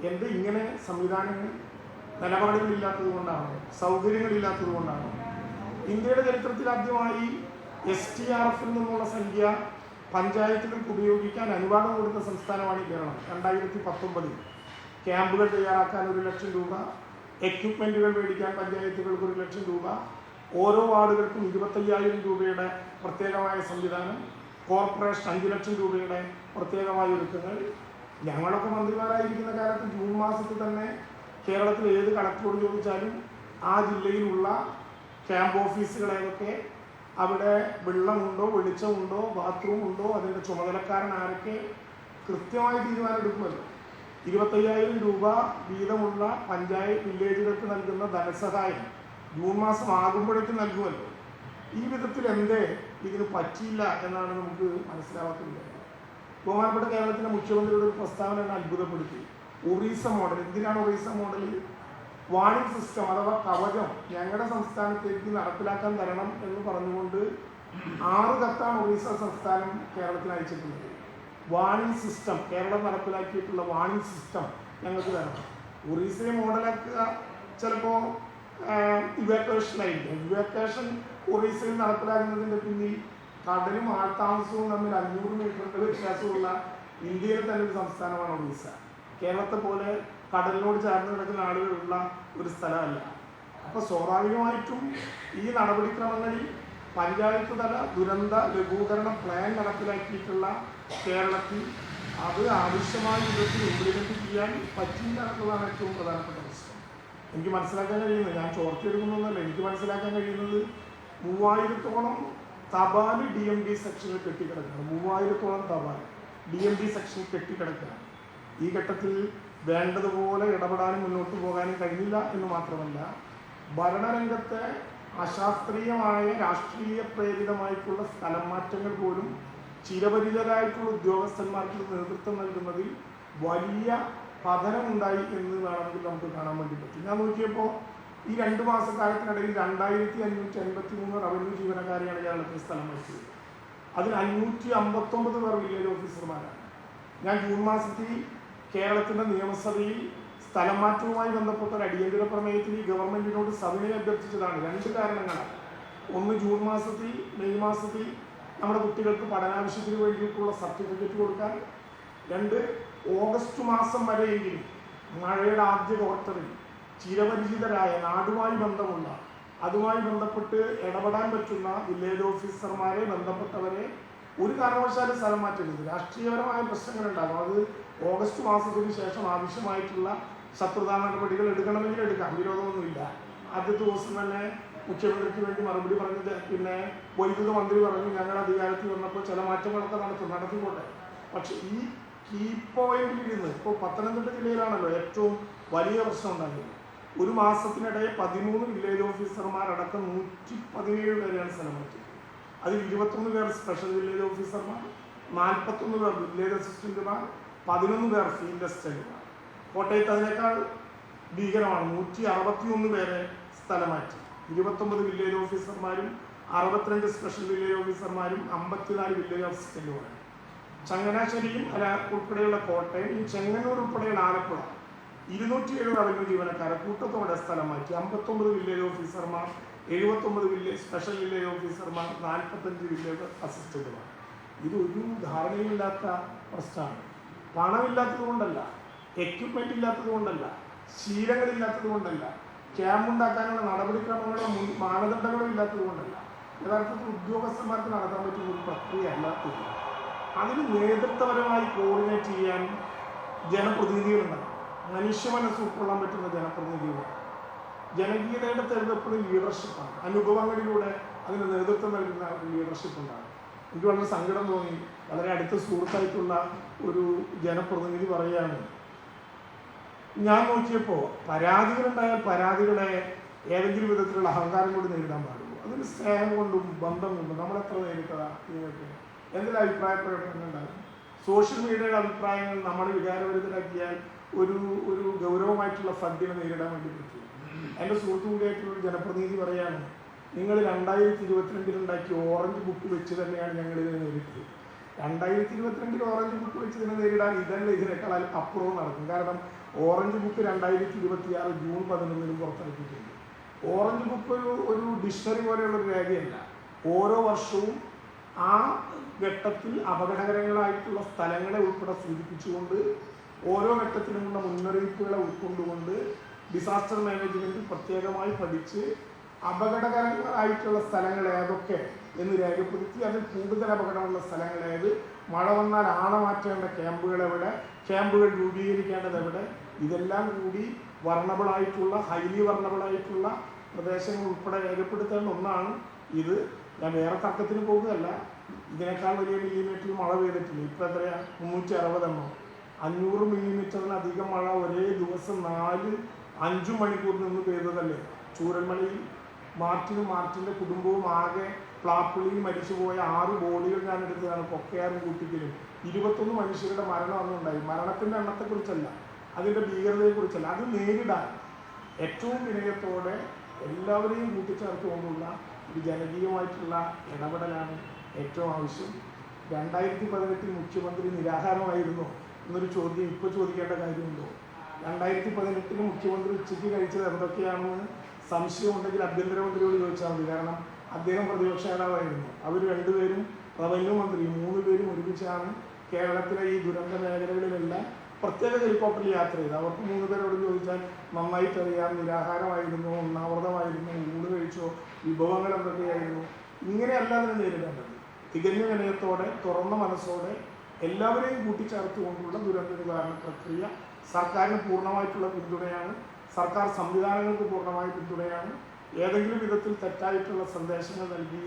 എന്ത് ഇങ്ങനെ സംവിധാനങ്ങൾ നിലപാടുകളില്ലാത്തത് കൊണ്ടാണ്, സൗകര്യങ്ങളില്ലാത്തത് കൊണ്ടാണ്. ഇന്ത്യയുടെ ചരിത്രത്തിൽ ആദ്യമായി STRF-ൽ നിന്നുള്ള സംഖ്യ പഞ്ചായത്തുകൾക്ക് ഉപയോഗിക്കാൻ അനുവാദം കൊടുത്ത സംസ്ഥാനമാണ് കേരളം. 2019 ക്യാമ്പുകൾ തയ്യാറാക്കാൻ 1 ലക്ഷം രൂപ, എക്യുപ്മെൻറ്റുകൾ മേടിക്കാൻ പഞ്ചായത്തുകൾക്ക് 1 ലക്ഷം രൂപ, ഓരോ വാർഡുകൾക്കും 25,000 രൂപയുടെ പ്രത്യേകമായ സംവിധാനം, കോർപ്പറേഷൻ 5 ലക്ഷം രൂപയുടെ പ്രത്യേകമായ ഒരുക്കങ്ങൾ. ഞങ്ങളൊക്കെ മന്ത്രിമാരായിരിക്കുന്ന കാലത്ത് ജൂൺ മാസത്തിൽ തന്നെ കേരളത്തിൽ ഏത് കളക്ടറോട് ചോദിച്ചാലും ആ ജില്ലയിലുള്ള ക്യാമ്പ് ഓഫീസുകളേതൊക്കെ, അവിടെ വെള്ളമുണ്ടോ, വെളിച്ചമുണ്ടോ, ബാത്റൂം ഉണ്ടോ, അതിൻ്റെ ചുമതലക്കാരൻ ആരൊക്കെ, കൃത്യമായി തീരുമാനം എടുക്കുമല്ലോ. 25,000 രൂപ വീതമുള്ള പഞ്ചായത്ത് വില്ലേജുകൾക്ക് നൽകുന്ന ധനസഹായം ജൂൺ മാസം ആകുമ്പോഴേക്കും നൽകുമല്ലോ. ഈ വിധത്തിൽ എന്തേ ഇതിന് പറ്റിയില്ല എന്നാണ് നമുക്ക് മനസ്സിലാവാത്തത്. ബഹുമാനപ്പെട്ട കേരളത്തിൻ്റെ മുഖ്യമന്ത്രിയുടെ ഒരു പ്രസ്താവന എന്നെ അത്ഭുതപ്പെടുത്തി. ഒറീസ മോഡൽ. എന്തിനാണ് ഒറീസ മോഡൽ? വാണിംഗ് സിസ്റ്റം അഥവാ കവചം ഞങ്ങളുടെ സംസ്ഥാനത്തേക്ക് നടപ്പിലാക്കാൻ തരണം എന്ന് പറഞ്ഞുകൊണ്ട് 6 കത്താണ് ഒറീസ സംസ്ഥാനം കേരളത്തിന് അയച്ചിട്ടുള്ളത്. വാണിംഗ് സിസ്റ്റം, കേരളം നടപ്പിലാക്കിയിട്ടുള്ള വാണിംഗ് സിസ്റ്റം ഞങ്ങൾക്ക് തരണം. ഒറീസയെ മോഡലാക്കുക ചിലപ്പോൾ ഇവാക്വേഷനായിരിക്കും. ഇവാക്വേഷൻ ഒറീസയിൽ നടപ്പിലാക്കുന്നതിൻ്റെ പിന്നിൽ കടലും ആൾത്താമസവും തമ്മിൽ 500 മീറ്ററിൻ്റെ വ്യത്യാസമുള്ള ഇന്ത്യയിലെ തന്നെ ഒരു സംസ്ഥാനമാണ് ഒറീസ. കേരളത്തെ പോലെ കടലിനോട് ചേർന്ന് കിടക്കുന്ന ആളുകളുള്ള ഒരു സ്ഥലമല്ല. അപ്പോൾ സ്വാഭാവികമായിട്ടും ഈ നടപടിക്രമങ്ങളിൽ പഞ്ചായത്ത് തല ദുരന്ത ലഘൂകരണ പ്ലാൻ നടപ്പിലാക്കിയിട്ടുള്ള കേരളത്തിൽ അത് ആവശ്യമായ വിധത്തിൽ ഇംപ്ലിമെൻറ്റ് ചെയ്യാൻ പറ്റില്ല എന്നതാണ് ഏറ്റവും പ്രധാനപ്പെട്ട പ്രശ്നം. എനിക്ക് മനസ്സിലാക്കാൻ കഴിയുന്നത്, ഞാൻ ചോർത്തിയെടുക്കുന്നൊന്നുമല്ല, എനിക്ക് മനസ്സിലാക്കാൻ കഴിയുന്നത് 3000-ഓളം തപാൽ DMD സെക്ഷനിൽ കെട്ടിക്കിടക്കുകയാണ്. 3000-ഓളം തപാൽ DMD സെക്ഷനിൽ കെട്ടിക്കിടക്കുകയാണ്. ഈ ഘട്ടത്തിൽ വേണ്ടതുപോലെ ഇടപെടാനും മുന്നോട്ട് പോകാനും കഴിഞ്ഞില്ല എന്ന് മാത്രമല്ല, ഭരണരംഗത്തെ അശാസ്ത്രീയമായ രാഷ്ട്രീയ പ്രേരിതമായിട്ടുള്ള സ്ഥലം മാറ്റങ്ങൾ പോലും ചിരപരിചിതരായിട്ടുള്ള ഉദ്യോഗസ്ഥന്മാർക്ക് നേതൃത്വം നൽകുന്നതിൽ വലിയ പതനമുണ്ടായി എന്ന് വേണമെങ്കിൽ നമുക്ക് കാണാൻ വേണ്ടി പറ്റും. ഞാൻ നോക്കിയപ്പോൾ ഈ 2 മാസക്കാലത്തിനിടയിൽ 2553 റവന്യൂ ജീവനക്കാരെയാണ് കേരളത്തിൽ സ്ഥലം മാറ്റിയത്. അതിൽ 559 പേർ വില്ലേജ് ഓഫീസർമാരാണ്. ഞാൻ ജൂൺ മാസത്തിൽ കേരളത്തിൻ്റെ നിയമസഭയിൽ സ്ഥലം മാറ്റവുമായി ബന്ധപ്പെട്ട ഒരു അടിയന്തര പ്രമേയത്തിൽ ഈ ഗവൺമെൻറ്റിനോട് സവിനയം അഭ്യർത്ഥിച്ചതാണ്. 2 കാരണങ്ങളാണ്. ഒന്ന്, ജൂൺ മാസത്തിൽ മെയ് മാസത്തിൽ നമ്മുടെ കുട്ടികൾക്ക് പഠനാവശ്യത്തിന് വേണ്ടിയിട്ടുള്ള സർട്ടിഫിക്കറ്റ് കൊടുക്കാൻ. 2, ഓഗസ്റ്റ് മാസം വരെയെങ്കിലും മഴയുടെ ആദ്യ ക്വാർട്ടറിൽ ചിരപരിചിതരായ നാടുമായി ബന്ധമുള്ള അതുമായി ബന്ധപ്പെട്ട് ഇടപെടാൻ പറ്റുന്ന വില്ലേജ് ഓഫീസർമാരെ ബന്ധപ്പെട്ടവരെ ഒരു കാരണവശാലും സ്ഥലം മാറ്റരുത്. രാഷ്ട്രീയപരമായ പ്രശ്നങ്ങളുണ്ടാകും. അത് ഓഗസ്റ്റ് മാസത്തിന് ശേഷം ആവശ്യമായിട്ടുള്ള ശത്രുതാ നടപടികൾ എടുക്കണമെങ്കിൽ എടുക്കാം, വിരോധമൊന്നുമില്ല. ആദ്യത്തെ ദിവസം തന്നെ മുഖ്യമന്ത്രിക്ക് വേണ്ടി മറുപടി പറഞ്ഞത്, പിന്നെ വൈദ്യുത മന്ത്രി പറഞ്ഞു ഞങ്ങൾ അധികാരത്തിൽ വന്നപ്പോൾ ചില മാറ്റങ്ങളൊക്കെ നടത്തിക്കോട്ടെ. പക്ഷെ ഈ കീ പോയിന്റിൽ ഇരുന്ന് ഇപ്പോൾ പത്തനംതിട്ട ജില്ലയിലാണല്ലോ ഏറ്റവും വലിയ പ്രശ്നം ഉണ്ടായത്. ഒരു മാസത്തിനിടെ 13 വില്ലേജ് ഓഫീസർമാരടക്കം 117 പേരെയാണ് സ്ഥലം മാറ്റിയത്. അതിൽ 21 പേർ സ്പെഷ്യൽ വില്ലേജ് ഓഫീസർമാർ, 41 പേർ വില്ലേജ് അസിസ്റ്റന്റുമാർ, 11 പേർ ഫീൽഡ് അസിസ്റ്റന്റുമാർ. കോട്ടയത്ത് അതിനേക്കാൾ ഭീകരമാണ്. 161 പേരെ സ്ഥലം മാറ്റി. 29 വില്ലേജ് ഓഫീസർമാരും 62 സ്പെഷ്യൽ വില്ലേജ് ഓഫീസർമാരും 54 വില്ലേജ് അസിസ്റ്റന്റുമാരും. ചങ്ങനാശ്ശേരിയും ഉൾപ്പെടെയുള്ള കോട്ടയം, ഈ ചെങ്ങന്നൂർ ഉൾപ്പെടെയുള്ള ആലപ്പുഴ 207 റവന്യൂ ജീവനക്കാരെ കൂട്ടത്തോടെ സ്ഥലം മാറ്റി. 59 വില്ലേജ് ഓഫീസർമാർ, 79 സ്പെഷ്യൽ വില്ലേജ് ഓഫീസർമാർ, 45 വില്ലേജ് അസിസ്റ്റന്റുമാർ. ഇതൊരു ധാരണയില്ലാത്ത പ്രശ്നമാണ്. പണമില്ലാത്തത് കൊണ്ടല്ല, എക്യുപ്മെന്റ് ഇല്ലാത്തത് കൊണ്ടല്ല, ശീലങ്ങളില്ലാത്തത് കൊണ്ടല്ല, ക്യാമ്പുണ്ടാക്കാനുള്ള നടപടിക്രമങ്ങളോ മാനദണ്ഡങ്ങളോ ഇല്ലാത്തത് കൊണ്ടല്ല. യഥാർത്ഥത്തിൽ ഉദ്യോഗസ്ഥന്മാർക്ക് നടത്താൻ പറ്റുന്ന ഒരു പ്രക്രിയ അല്ലാത്തത്. അതിന് നേതൃത്വപരമായി കോർഡിനേറ്റ് ചെയ്യാൻ ജനപ്രതിനിധികളുണ്ടാകും. മനുഷ്യ മനസ്സ് ഉൾക്കൊള്ളാൻ പറ്റുന്ന ജനപ്രതിനിധികൾ. ജനകീയതയുടെ തെരഞ്ഞെടുപ്പിൽ ലീഡർഷിപ്പാണ്. അനുഭവങ്ങളിലൂടെ അതിന് നേതൃത്വം നൽകുന്ന ഒരു ലീഡർഷിപ്പ് ഉണ്ടാകും. എനിക്ക് വളരെ സങ്കടം തോന്നി. വളരെ അടുത്ത സുഹൃത്തായിട്ടുള്ള ഒരു ജനപ്രതിനിധി പറയുകയാണ്, ഞാൻ നോക്കിയപ്പോൾ പരാതികളുണ്ടായാൽ പരാതികളെ ഏതെങ്കിലും വിധത്തിലുള്ള അഹങ്കാരം കൊണ്ട് നേരിടാൻ പാടുള്ളൂ. അതിന് സ്നേഹം കൊണ്ടും ബന്ധം കൊണ്ടും നമ്മളെത്ര നേരിട്ടതാ നിങ്ങൾക്ക് എന്തെങ്കിലും അഭിപ്രായ പ്രകടനങ്ങൾ ഉണ്ടാകും. സോഷ്യൽ മീഡിയയുടെ അഭിപ്രായങ്ങൾ നമ്മൾ വികാരഭരിതരാക്കിയാൽ ഒരു ഗൗരവമായിട്ടുള്ള സദ്യനെ നേരിടാൻ വേണ്ടി പറ്റും. എൻ്റെ സുഹൃത്തു കൂടിയായിട്ടുള്ള ഒരു ജനപ്രതിനിധി പറയാണ്, നിങ്ങൾ 2022 ഉണ്ടാക്കിയ ഓറഞ്ച് ബുക്ക് വെച്ച് തന്നെയാണ് ഞങ്ങൾ ഇതിനെ നേരിട്ടത്. 2022 ഓറഞ്ച് ബുക്ക് വെച്ച് ഇതിനെ നേരിടാൻ ഇതിനേക്കാൾ അപ്പുറവും നടക്കും. കാരണം ഓറഞ്ച് ബുക്ക് 2026 ജൂൺ 11 പുറത്തിറക്കിയിട്ടുണ്ട്. ഓറഞ്ച് ബുക്ക് ഒരു ഡിക്ഷണറി പോലെയുള്ള ഒരു രേഖയല്ല. ഓരോ വർഷവും ആ ഘട്ടത്തിൽ അപകടകരങ്ങളായിട്ടുള്ള സ്ഥലങ്ങളെ ഉൾപ്പെടെ സൂചിപ്പിച്ചുകൊണ്ട് ഓരോ ഘട്ടത്തിലുമുള്ള മുന്നറിയിപ്പുകളെ ഉൾക്കൊണ്ടുകൊണ്ട് ഡിസാസ്റ്റർ മാനേജ്മെൻറ്റ് പ്രത്യേകമായി പഠിച്ച് അപകടകരങ്ങളായിട്ടുള്ള സ്ഥലങ്ങൾ ഏതൊക്കെ എന്ന് രേഖപ്പെടുത്തി അതിൽ കൂടുതൽ അപകടമുള്ള സ്ഥലങ്ങൾ ഏത്, മഴ വന്നാൽ ആളെ മാറ്റേണ്ട ക്യാമ്പുകൾ എവിടെ, ക്യാമ്പുകൾ രൂപീകരിക്കേണ്ടത് എവിടെ, ഇതെല്ലാം കൂടി വർണബിളായിട്ടുള്ള ഹൈലി വർണബിളായിട്ടുള്ള പ്രദേശങ്ങൾ ഉൾപ്പെടെ രേഖപ്പെടുത്തേണ്ട ഒന്നാണ് ഇത്. ഞാൻ വേറെ തർക്കത്തിന് പോകുകയല്ല. ഇതിനേക്കാൾ വലിയ മില്ലിമീറ്ററിൽ മഴ പെയ്തിട്ടില്ല. ഇപ്പോൾ എത്രയാണ്? 360 എണ്ണം. 500 മില്ലിമീറ്ററിലധികം മഴ ഒരേ ദിവസം 4-5 മണിക്കൂർ നിന്ന് പെയ്തതല്ലേ. ചൂരൽമലയിൽ മാർട്ടിൻ്റെ കുടുംബവും ആകെ പ്ലാപ്പിളിയിൽ മരിച്ചുപോയ 6 ബോഡികൾ ഞാൻ എടുത്തതാണ്. പൊക്കയാറും കൂട്ടിക്കലും 21 മനുഷ്യരുടെ മരണം അന്നുണ്ടായി. മരണത്തിൻ്റെ എണ്ണത്തെക്കുറിച്ചല്ല, അതിൻ്റെ ഭീകരതയെക്കുറിച്ചല്ല. അത് നേരിടാൻ ഏറ്റവും വിനയത്തോടെ എല്ലാവരെയും കൂട്ടിച്ചേർത്തുകൊണ്ടുള്ള ഒരു ജനകീയമായിട്ടുള്ള ഇടപെടലാണ് ഏറ്റവും ആവശ്യം. 2018 മുഖ്യമന്ത്രി നിരാഹാരമായിരുന്നു എന്നൊരു ചോദ്യം ഇപ്പോൾ ചോദിക്കേണ്ട കാര്യമുണ്ടോ? 2018 മുഖ്യമന്ത്രി ഉച്ചയ്ക്ക് കഴിച്ചത് എന്തൊക്കെയാണെന്ന് സംശയമുണ്ടെങ്കിൽ ആഭ്യന്തരമന്ത്രിയോട് ചോദിച്ചാൽ മതി. കാരണം അദ്ദേഹം പ്രതിപക്ഷ നേതാവായിരുന്നു. അവർ രണ്ടുപേരും റവന്യൂ മന്ത്രി, 3 പേരും ഒരുമിച്ചാണ് കേരളത്തിലെ ഈ ദുരന്ത മേഖലകളിലെല്ലാം പ്രത്യേക ഹെലികോപ്റ്ററിൽ യാത്ര ചെയ്ത്. അവർക്ക് 3 പേരോട് ചോദിച്ചാൽ നന്നായിട്ടറിയാം. നിരാഹാരമായിരുന്നു, ഉണ്ണാവൃതമായിരുന്നു, ഊണ് കഴിച്ചോ, വിഭവങ്ങൾ എന്തൊക്കെയായിരുന്നു. ഇങ്ങനെയല്ല അതിനെ നേരിടേണ്ടത്. തികഞ്ഞ വിനയത്തോടെ തുറന്ന മനസ്സോടെ എല്ലാവരെയും കൂട്ടിച്ചേർത്തുകൊണ്ടുള്ള ദുരന്ത നിവാരണ പ്രക്രിയ സർക്കാരിന് പൂർണ്ണമായിട്ടുള്ള പിന്തുണയാണ്. സർക്കാർ സംവിധാനങ്ങൾക്ക് പൂർണ്ണമായ പിന്തുണയാണ്. ഏതെങ്കിലും വിധത്തിൽ തെറ്റായിട്ടുള്ള സന്ദേശങ്ങൾ നൽകി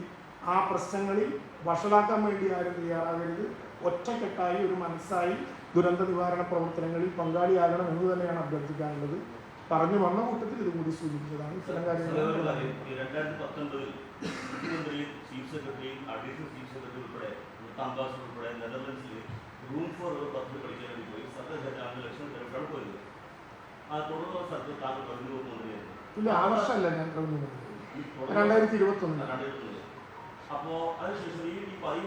ആ പ്രശ്നങ്ങളിൽ വഷളാക്കാൻ വേണ്ടി ആരും തയ്യാറാകരുത്. ഒറ്റക്കെട്ടായി ഒരു മനസ്സായി ദുരന്ത നിവാരണ പ്രവർത്തനങ്ങളിൽ പങ്കാളിയാകണം എന്ന് തന്നെയാണ് അഭ്യർത്ഥിക്കാനുള്ളത്. പറഞ്ഞു വന്ന കൂട്ടത്തിൽ ഇതും കൂടി സൂചിപ്പിച്ചതാണ്. ഇത്തരം കാര്യങ്ങൾ 2019 മുഖ്യമന്ത്രിയും ചീഫ് സെക്രട്ടറിയും അഡീഷണൽ ചീഫ് സെക്രട്ടറി ഉൾപ്പെടെ അംബാസിഡർ ഉൾപ്പെടെ നെതർലൻഡ്സിൽ റൂം ഫോർ പദ്ധതി പഠിക്കാൻ വേണ്ടി പോയി. സർക്കാർ ലക്ഷം തിരക്കാണ് പോയത്. ആ തുടർന്നുള്ള സ്ഥലത്ത് താങ്കൾ റവന്യൂ വകുപ്പ് മന്ത്രിയായിരുന്നു. ഇല്ല, ആ വർഷമല്ല ഞാൻ റവന്യൂ മന്ത്രി, 2021. അപ്പോൾ അതിനുശേഷം ഈ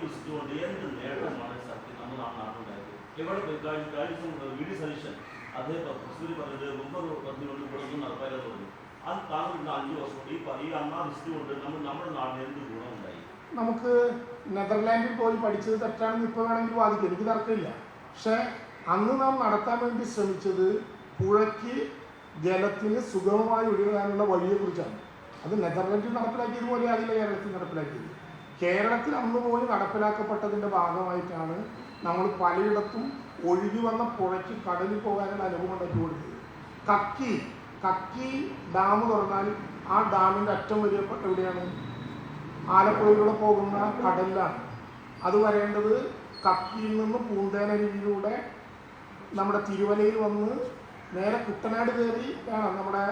വിസിറ്റ് കൊണ്ട് എന്ത് നേട്ടമാണ് സത്യം നമ്മുടെ നാട്ടിലുണ്ടായത്? എവിടെ വി.ഡി. സതീശൻ അദ്ദേഹം തൃശ്ശൂർ പറഞ്ഞത് മുമ്പ് പദ്ധതി കൊണ്ട് ഇവിടെ ഒന്നും നടപ്പായില്ലെന്ന് പറഞ്ഞു. അത് താങ്കൾ 5 വർഷം കൊണ്ട് ഈ അണ്ണാ വിസിറ്റ് കൊണ്ട് നമ്മുടെ നാടിന് എന്ത് ഗുണമുണ്ടായി? നമുക്ക് നെതർലാൻഡിൽ പോയി പഠിച്ചത് തെറ്റാണെന്ന് ഇപ്പോൾ വേണമെങ്കിൽ വാദിക്കും, എനിക്ക് തർക്കമില്ല. പക്ഷേ അന്ന് നാം നടത്താൻ വേണ്ടി ശ്രമിച്ചത് പുഴയ്ക്ക് ജലത്തിന് സുഗമമായി ഒഴുകാനുള്ള വഴിയെക്കുറിച്ചാണ്. അത് നെതർലാൻഡിൽ നടപ്പിലാക്കിയതുപോലെ ആകില്ല കേരളത്തിൽ നടപ്പിലാക്കിയത്. കേരളത്തിൽ അന്ന് പോയി നടപ്പിലാക്കപ്പെട്ടതിൻ്റെ ഭാഗമായിട്ടാണ് നമ്മൾ പലയിടത്തും ഒഴുകി വന്ന പുഴയ്ക്ക് കടലിൽ പോകാനുള്ള അനുഭവം ഉണ്ടാക്കി കൊടുത്തത്. കക്കി ഡാം തുറന്നാൽ ആ ഡാമിൻ്റെ അറ്റം വരെ എവിടെയാണ്? ആലപ്പുഴയിലൂടെ പോകുന്ന കടലിലാണ്. അത് വരേണ്ടത് കക്കിയിൽ നിന്ന് പൂന്തേനരുവിയിലൂടെ നമ്മുടെ തിരുവല്ലയിൽ വന്ന് നേരെ കുട്ടനാട് കയറി ആണ് നമ്മുടെ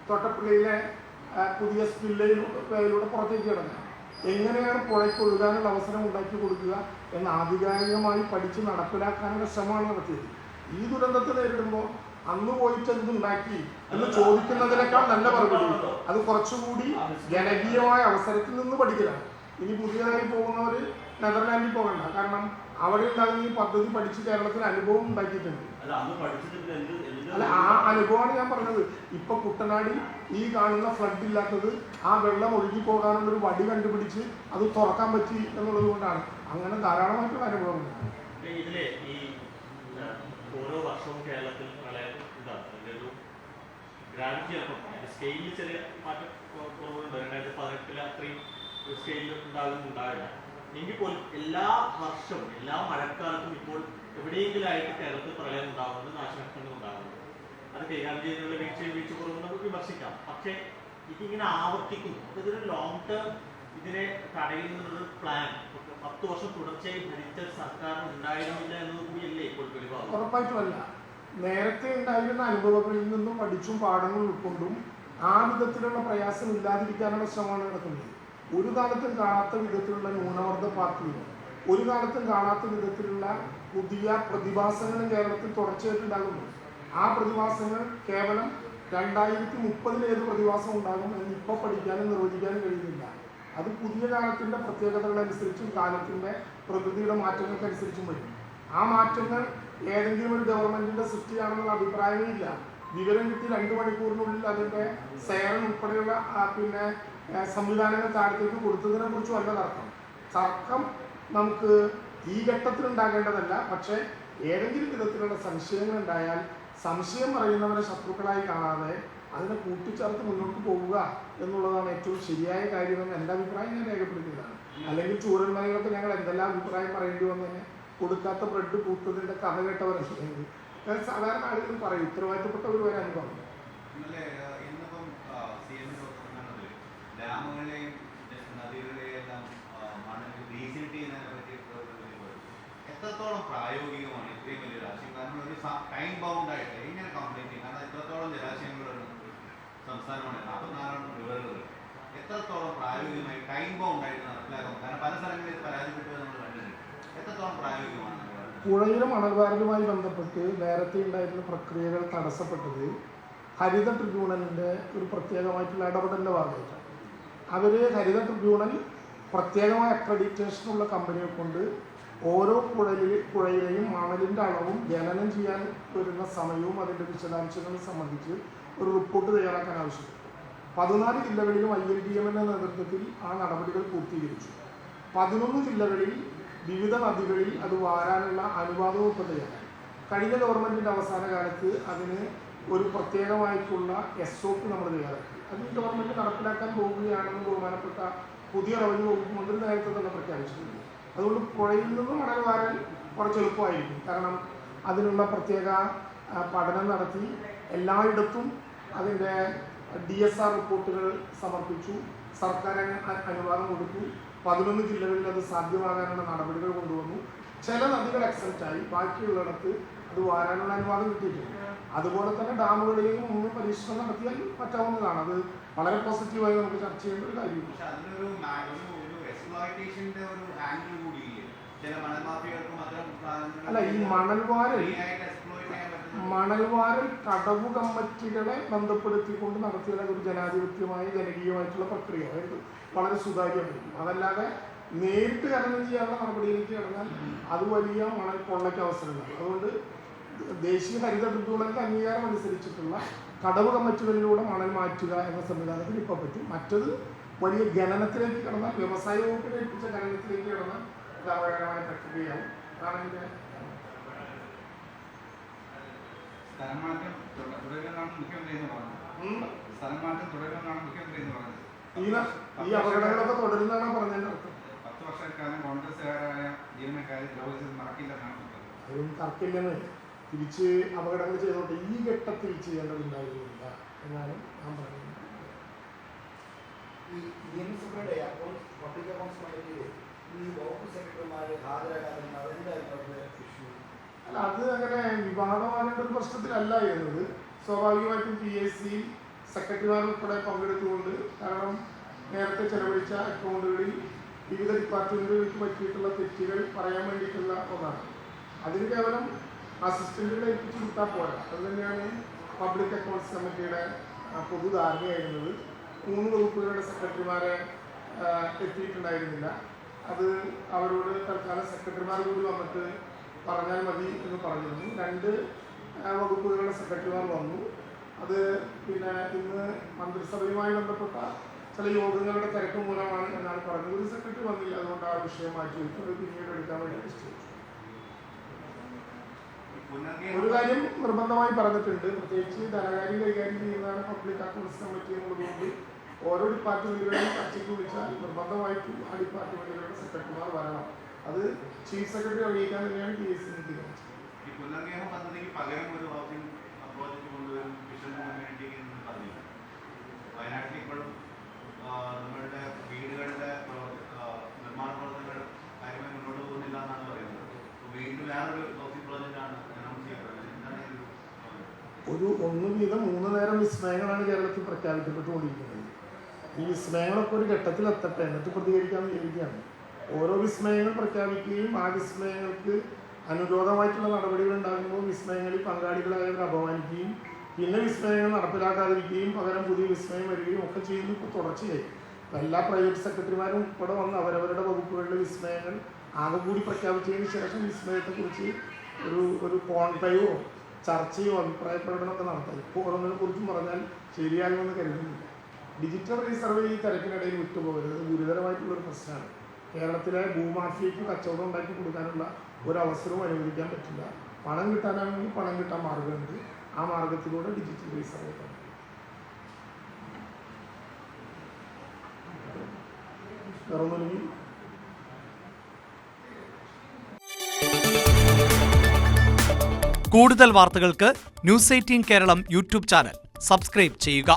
തൊട്ടപ്പള്ളിയിലെ പുതിയ സ്പില്ലയിലൂടെ പുറത്തേക്ക് കിടക്കുക. എങ്ങനെയാണ് പുഴയ്ക്ക് ഒഴുകാനുള്ള അവസരം ഉണ്ടാക്കി കൊടുക്കുക എന്ന് ആധികാരികമായി പഠിച്ച് നടപ്പിലാക്കാനുള്ള ശ്രമമാണ് നടത്തിയത്. ഈ ദുരന്തത്തെ നേരിടുമ്പോൾ അന്ന് പോയിട്ട് എന്തുണ്ടാക്കി എന്ന് ചോദിക്കുന്നതിനേക്കാൾ നല്ല മറുപടി അത് കുറച്ചുകൂടി ജനകീയമായ അവസരത്തിൽ നിന്ന് പഠിക്കലാണ്. ഇനി പുതിയതായി പോകുന്നവർ നെതർലാൻഡിൽ പോകണ്ട. കാരണം അവിടെ ഉണ്ടാകുന്ന ഈ പദ്ധതി പഠിച്ച് കേരളത്തിൽ അനുഭവം ഉണ്ടാക്കിയിട്ടുണ്ട്. അല്ല, ആ അനുഭവമാണ് ഞാൻ പറഞ്ഞത്. ഇപ്പൊ കുട്ടനാടിൽ ഈ കാണുന്ന ഫ്ലഡ് ഇല്ലാത്തത് ആ വെള്ളം ഒഴുകി പോകാനുള്ളൊരു വടി കണ്ടുപിടിച്ച് അത് തുറക്കാൻ പറ്റി എന്നുള്ളത് കൊണ്ടാണ്. അങ്ങനെ ധാരാളമായിട്ടുള്ള അനുഭവമുണ്ട്. ഇതിലെ ഈ ഓരോ വർഷവും കേരളത്തിൽ പ്രളയം ഒരു ഗ്രാവിറ്റി സ്കെയിലിൽ ചെറിയ മാറ്റം കുറവുണ്ട്. 2018 അത്രയും സ്കെയിലിൽ ഉണ്ടാകില്ല. എങ്കിൽ പോലും എല്ലാ വർഷവും എല്ലാ മഴക്കാലത്തും ഇപ്പോൾ എവിടെയെങ്കിലും ആയിട്ട് കേരളത്തിൽ പ്രളയം ഉണ്ടാകുന്നത്, നാശനഷ്ടങ്ങൾ ഉണ്ടാകുന്നത്. അത് കൈകാര്യം ചെയ്യുന്നതിനുള്ള വീഴ്ച കുറവെന്ന് നമുക്ക് വിമർശിക്കാം. പക്ഷേ ഇതിങ്ങനെ ആവർത്തിക്കുന്നു. അപ്പോൾ ഇതൊരു ലോങ് ടേം ഇതിനെ തടയുന്നതിനൊരു പ്ലാൻ 10 വർഷം തുടർച്ചയായി ഭരിച്ച സർക്കാർ ഉണ്ടായിരുന്നില്ല എന്നത് കൂടിയല്ലേ ഇപ്പോൾ വെളിവാകും? ഉറപ്പായിട്ടുമല്ല. നേരത്തെ ഉണ്ടായിരുന്ന അനുഭവങ്ങളിൽ നിന്നും പഠിച്ചും പാഠങ്ങൾ ഉൾക്കൊണ്ടും ആ വിധത്തിലുള്ള പ്രയാസം ഇല്ലാതിരിക്കാനുള്ള ശ്രമമാണ് നടക്കുന്നത്. ഒരു കാലത്തും കാണാത്ത വിധത്തിലുള്ള ന്യൂനമർദ്ദ പാർട്ടിയും ഒരു കാലത്തും കാണാത്ത വിധത്തിലുള്ള പുതിയ പ്രതിഭാസങ്ങളും കേരളത്തിൽ തുടർച്ചയായിട്ടുണ്ടാകുന്നു. ആ പ്രതിഭാസങ്ങൾ കേവലം 2030 ഏത് പ്രതിഭാസം ഉണ്ടാകും എന്ന് ഇപ്പോൾ പഠിക്കാനും നിർവചിക്കാനും കഴിയുന്നില്ല. അത് പുതിയ കാലത്തിൻ്റെ പ്രത്യേകതകളനുസരിച്ചും കാലത്തിൻ്റെ പ്രകൃതിയുടെ മാറ്റങ്ങൾക്കനുസരിച്ചും വരും. ആ മാറ്റങ്ങൾ ഏതെങ്കിലും ഒരു ഗവൺമെൻറ്റിൻ്റെ സൃഷ്ടിയാണെന്നുള്ള അഭിപ്രായമേ ഇല്ല. വിവരം കിട്ടി 2 മണിക്കൂറിനുള്ളിൽ അതിൻ്റെ സേവൻ ഉൾപ്പെടെയുള്ള സംവിധാനങ്ങൾ താഴത്തേക്ക് കൊടുത്തതിനെ കുറിച്ചും അല്ല തർക്കം നമുക്ക് ഈ ഘട്ടത്തിൽ ഉണ്ടാകേണ്ടതല്ല. പക്ഷേ ഏതെങ്കിലും വിധത്തിലുള്ള സംശയങ്ങൾ ഉണ്ടായാൽ സംശയം പറയുന്നവരെ ശത്രുക്കളായി കാണാതെ അതിനെ കൂട്ടിച്ചേർത്ത് മുന്നോട്ട് പോവുക എന്നുള്ളതാണ് ഏറ്റവും ശരിയായ കാര്യമെന്ന് എൻ്റെ അഭിപ്രായം ഞാൻ രേഖപ്പെടുത്തിയതാണ്. അല്ലെങ്കിൽ ചൂരന്മലകൾക്ക് ഞങ്ങൾ എന്തെല്ലാം അഭിപ്രായം പറയേണ്ടി വന്നതിനെ കൊടുക്കാത്ത ബ്രെഡ് കൂത്തതിൻ്റെ കഥ കേട്ടവരല്ലെങ്കിൽ സാധാരണ ആളുകൾ പറയും, ഉത്തരവാദിത്തപ്പെട്ടവർ വരാൻ പറഞ്ഞു. ഡാമുകളെയും നദികളെയും എല്ലാം റീസെറ്റ് ചെയ്യുന്നതിനെ പറ്റി എത്രത്തോളം പ്രായോഗികമാണ് ഇത്രയും വലിയ രാഷ്ട്രീയം? കാരണം ഒരു ടൈം ബൗണ്ട് ആയിട്ട് എങ്ങനെ കംപ്ലീറ്റ് ചെയ്യും? കാരണം എത്രത്തോളം ജലാശയങ്ങളുള്ള സംസ്ഥാനമാണ്, 44 റിവറുകൾ. എത്രത്തോളം പ്രായോഗികമായി ടൈം ബൗണ്ട് ആയിട്ട് നടപ്പിലാക്കും? കാരണം പല സ്ഥലങ്ങളിൽ ഇത് പരാജയപ്പെട്ടത് നമ്മൾ കണ്ടിട്ടുണ്ട്. എത്രത്തോളം പ്രായോഗികമാണ്? പുഴയിലെ മണൽവാരലുമായി ബന്ധപ്പെട്ട് നേരത്തെ ഉണ്ടായിരുന്ന പ്രക്രിയകൾ തടസ്സപ്പെട്ടത് ഹരിത ട്രിബ്യൂണലിൻ്റെ ഒരു പ്രത്യേകമായിട്ടുള്ള ഇടപെടലിൻ്റെ ഭാഗമായിട്ടാണ്. അവർ ഹരിത ട്രിബ്യൂണൽ പ്രത്യേകമായ അക്രഡിറ്റേഷനുള്ള കമ്പനിയെ കൊണ്ട് ഓരോ പുഴയിലെയും മണലിൻ്റെ അളവും ഖനനം ചെയ്യാൻ വരുന്ന സമയവും അതിൻ്റെ വിശദാംശങ്ങളും സംബന്ധിച്ച് ഒരു റിപ്പോർട്ട് തയ്യാറാക്കാൻ ആവശ്യപ്പെട്ടു. 14 ജില്ലകളിലും ILDMന്റെ നേതൃത്വത്തിൽ ആ നടപടികൾ പൂർത്തീകരിച്ചു. 11 ജില്ലകളിൽ വിവിധ നദികളിൽ അത് വാരാനുള്ള അനുവാദവും ഇപ്പോൾ തയ്യാറായി. കഴിഞ്ഞ ഗവൺമെൻറ്റിൻ്റെ അവസാന കാലത്ത് അതിന് ഒരു പ്രത്യേകമായിട്ടുള്ള SOP നമ്മൾ തയ്യാറാക്കി. അത് ഈ ഗവൺമെൻറ് നടപ്പിലാക്കാൻ പോവുകയാണെന്ന് ബഹുമാനപ്പെട്ട പുതിയ റവന്യൂ വകുപ്പ് മന്ത്രി നേരത്തെ തന്നെ പ്രഖ്യാപിച്ചിട്ടുണ്ട്. അതുകൊണ്ട് പുഴയിൽ നിന്നും മണൽ വാരൽ കുറച്ച് എളുപ്പമായിരിക്കും. കാരണം അതിനുള്ള പ്രത്യേക പഠനം നടത്തി എല്ലായിടത്തും അതിൻ്റെ DSR റിപ്പോർട്ടുകൾ സമർപ്പിച്ചു. സർക്കാർ അനുവാദം കൊടുത്തു. 11 ജില്ലകളിൽ അത് സാധ്യമാകാനുള്ള നടപടികൾ കൊണ്ടുവന്നു. ചില നദികൾ എക്സെപ്റ്റായി, ബാക്കിയുള്ളിടത്ത് അത് വാരാനുള്ള അനുവാദം കിട്ടിയിട്ടുണ്ട്. അതുപോലെ തന്നെ ഡാമുകളിലേക്കും മുമ്പ് പരീക്ഷണം നടത്തിയാൽ പറ്റാവുന്നതാണ്. അത് വളരെ പോസിറ്റീവായി നമുക്ക് ചർച്ച ചെയ്യേണ്ട ഒരു കാര്യമാണ്. പക്ഷെ അതിനൊരു എക്സ്പ്ലോയിറ്റേഷന്റെ ഒരു ആംഗിൾ കൂടിയില്ലേ? ചില മണൽ മാഫിയകൾക്കും അല്ല, ഈ മണൽവാരൽ കടവു കമ്മിറ്റികളെ ബന്ധപ്പെടുത്തിക്കൊണ്ട് നടത്തിയ ഒരു ജനാധിപത്യമായ ജനകീയമായിട്ടുള്ള പ്രക്രിയ വളരെ സുതാര്യമായിരിക്കും. അതല്ലാതെ നേരിട്ട് ഖനനം ചെയ്യാനുള്ള നടപടിയിലേക്ക് കടന്നാൽ അത് വലിയ മണൽ കൊള്ളയ്ക്ക് അവസരമുണ്ടാകും. അതുകൊണ്ട് ദേശീയ ഹരിത ട്രിബ്യൂണലിന്റെ അംഗീകാരം അനുസരിച്ചിട്ടുള്ള കടവ് കമ്മിറ്റികളിലൂടെ മണൽ മാറ്റുക എന്ന സംവിധാനത്തിന് ഇപ്പോൾ പറ്റും. മറ്റത് വലിയ ഖനനത്തിലേക്ക് കടന്നാൽ, വ്യവസായ വകുപ്പിനെ ഏൽപ്പിച്ച ഖനനത്തിലേക്ക് കടന്നാൽ ഇത് അപകടകരമായ പ്രക്രിയയാവും. അതാണ് ഇതിന്റെ സ്ഥലമാറ്റം തുടരുമെന്നാണ് മുഖ്യമന്ത്രി എന്ന് പറഞ്ഞത്. സ്ഥലമാറ്റം തുടരുമെന്നാണ് മുഖ്യമന്ത്രി എന്ന് പറഞ്ഞത്. ഈ അപകടങ്ങളൊക്കെ തുടരുന്നതാണ് പറഞ്ഞതിന്റെ അർത്ഥം. 10 വർഷക്കാലം കോൺഗ്രസ്സുകാരായ ജീവനക്കാരെ ദ്രോഹിച്ചത് നടക്കില്ലെന്നാണ് പറഞ്ഞത്. അതും തർക്കില്ലെന്ന് തിരിച്ച് അപകടങ്ങൾ ചെയ്തോട്ടെ, ഈ ഘട്ടത്തിൽ ചെയ്യേണ്ടതുണ്ടായിരുന്നില്ല എന്നാണ് ഞാൻ പറയുന്നത്. ഈ നിയമസഭയുടെ പബ്ലിക് അക്കൗണ്ട്സ് കമ്മിറ്റിയിൽ ഈ വകുപ്പ് സെക്രട്ടറിമാരെ ഹാജരാകാൻ അതെന്തായിരുന്നു ഇഷ്യൂ? അല്ല, അത് അങ്ങനെ വിവാദമാകേണ്ട ഒരു പ്രശ്നത്തിലല്ലായിരുന്നത്. സ്വാഭാവികമായിട്ടും PSC സെക്രട്ടറിമാർ ഉൾപ്പെടെ പങ്കെടുത്തുകൊണ്ട്, കാരണം നേരത്തെ ചെലവഴിച്ച അക്കൗണ്ടുകളിൽ വിവിധ ഡിപ്പാർട്ട്മെൻറ്റുകൾക്ക് പറ്റിയിട്ടുള്ള തെറ്റുകൾ പറയാൻ വേണ്ടിയിട്ടുള്ള ഒന്നാണ്. അതിന് കേവലം അസിസ്റ്റന്റുകളെ ഏൽപ്പിച്ച് കിട്ടാൻ പോരാ. അത് തന്നെയാണ് പബ്ലിക് അക്കൗണ്ട്സ് കമ്മിറ്റിയുടെ പൊതു ധാരണയായിരുന്നത്. 3 വകുപ്പുകളുടെ സെക്രട്ടറിമാരെ എത്തിയിട്ടുണ്ടായിരുന്നില്ല. അത് അവരോട് തൽക്കാലം സെക്രട്ടറിമാർ കൂടി വന്നിട്ട് പറഞ്ഞാൽ മതി എന്ന് പറഞ്ഞിരുന്നു. 2 വകുപ്പുകളുടെ സെക്രട്ടറിമാർ വന്നു. അത് പിന്നെ ഇന്ന് മന്ത്രിസഭയുമായി ബന്ധപ്പെട്ട ചില യോഗങ്ങളുടെ തിരക്ക് മൂലമാണ് എന്നാണ് പറഞ്ഞത്. ഒരു സെക്രട്ടറി വന്നില്ല, അതുകൊണ്ട് ആ വിഷയം മാറ്റി വെച്ചു. അത് പിന്നീട് എടുക്കാൻ വേണ്ടി നിശ്ചയിച്ചു. ഒരു കാര്യം നിർബന്ധമായി പറഞ്ഞിട്ടുണ്ട്, പ്രത്യേകിച്ച് ധനകാര്യം കൈകാര്യം ചെയ്യുന്നതാണ് പബ്ലിക് അക്കൗണ്ട്സ് കമ്മിറ്റി എന്നുള്ളതുകൊണ്ട് ഓരോ ഡിപ്പാർട്ട്മെന്റുകളെയും ചർച്ചയ്ക്ക് വിളിച്ചാൽ നിർബന്ധമായിട്ടും ആ ഡിപ്പാർട്ട്മെന്റുകളുടെ സെക്രട്ടറിമാർ വരണം. അത് ചീഫ് സെക്രട്ടറി അറിയിക്കാൻ തന്നെയാണ് PSC തീരുമാനിച്ചത്. ഈ പുനർനിയമ പദ്ധതിക്ക് പകരം ഒരു ഹൗസിംഗ് പ്രോജക്റ്റ് കൊണ്ടുവരും വിഷൻ കമ്മ്യൂണിറ്റി എന്ന് പറഞ്ഞു. വയനാട്ടിൽ ഇപ്പോഴും നമ്മളുടെ വീടുകളുടെ നിർമ്മാണ പ്രവർത്തനങ്ങൾ കാര്യമായി മുന്നോട്ട് പോകുന്നില്ല എന്നാണ് പറയുന്നത്. വീണ്ടും വേറൊരു ഹൗസിംഗ് പ്രോജക്റ്റാണ് അനൗൺസ് ചെയ്യപ്പെടുന്നത്. എന്താണ് ഒരു 1 വീതം 3 നേരം വിസ്മയങ്ങളാണ് കേരളത്തിൽ പ്രഖ്യാപിക്കപ്പെട്ടുകൊണ്ടിരിക്കുന്നത്. ഈ വിസ്മയങ്ങളൊക്കെ ഒരു ഘട്ടത്തിൽ എത്തട്ടെ, എന്നിട്ട് പ്രതികരിക്കാൻ വിചാരിക്കുകയാണ്. ഓരോ വിസ്മയങ്ങൾ പ്രഖ്യാപിക്കുകയും ആ വിസ്മയങ്ങൾക്ക് അനുരോധമായിട്ടുള്ള നടപടികൾ ഉണ്ടാകുമ്പോൾ വിസ്മയങ്ങളിൽ പങ്കാളികളായവർ അപമാനിക്കുകയും പിന്നെ വിസ്മയങ്ങൾ നടപ്പിലാക്കാതിരിക്കുകയും പകരം പുതിയ വിസ്മയം വരികയും ഒക്കെ ചെയ്യുന്നു. ഇപ്പോൾ തുടർച്ചയായി എല്ലാ പ്രൈവറ്റ് സെക്രട്ടറിമാരും ഉൾപ്പെടെ വന്ന് അവരവരുടെ വകുപ്പുകളിലെ വിസ്മയങ്ങൾ ആകെ കൂടി പ്രഖ്യാപിച്ചതിന് ശേഷം വിസ്മയത്തെക്കുറിച്ച് ഒരു കോൺക്ലേവോ ചർച്ചയോ അഭിപ്രായ പ്രകടനമൊക്കെ നടത്താം. ഇപ്പോൾ ഓരോന്നിനെ കുറിച്ചും പറഞ്ഞാൽ ശരിയാകുമെന്ന് കരുതുന്നില്ല. ഡിജിറ്റൽ റീസർവേ ഈ തിരക്കിനിടയിൽ വിട്ടുപോകരുത്. അത് ഗുരുതരമായിട്ടുള്ളൊരു പ്രശ്നമാണ്. കേരളത്തിലെ ഭൂമാഫിയയ്ക്ക് കച്ചവടം ഉണ്ടാക്കി കൊടുക്കാനുള്ള ഒരവസരവും അനുവദിക്കാൻ പറ്റില്ല. പണം കിട്ടാനാണെങ്കിൽ പണം കിട്ടാൻ മാർഗമുണ്ട്. ആ മാർഗത്തിലൂടെ ഡിജിറ്റൽ റീസർവേ തന്നെ. വേറൊന്നും കൂടുതൽ വാർത്തകൾക്ക് News 18 Keralam YouTube channel subscribe ചെയ്യുക.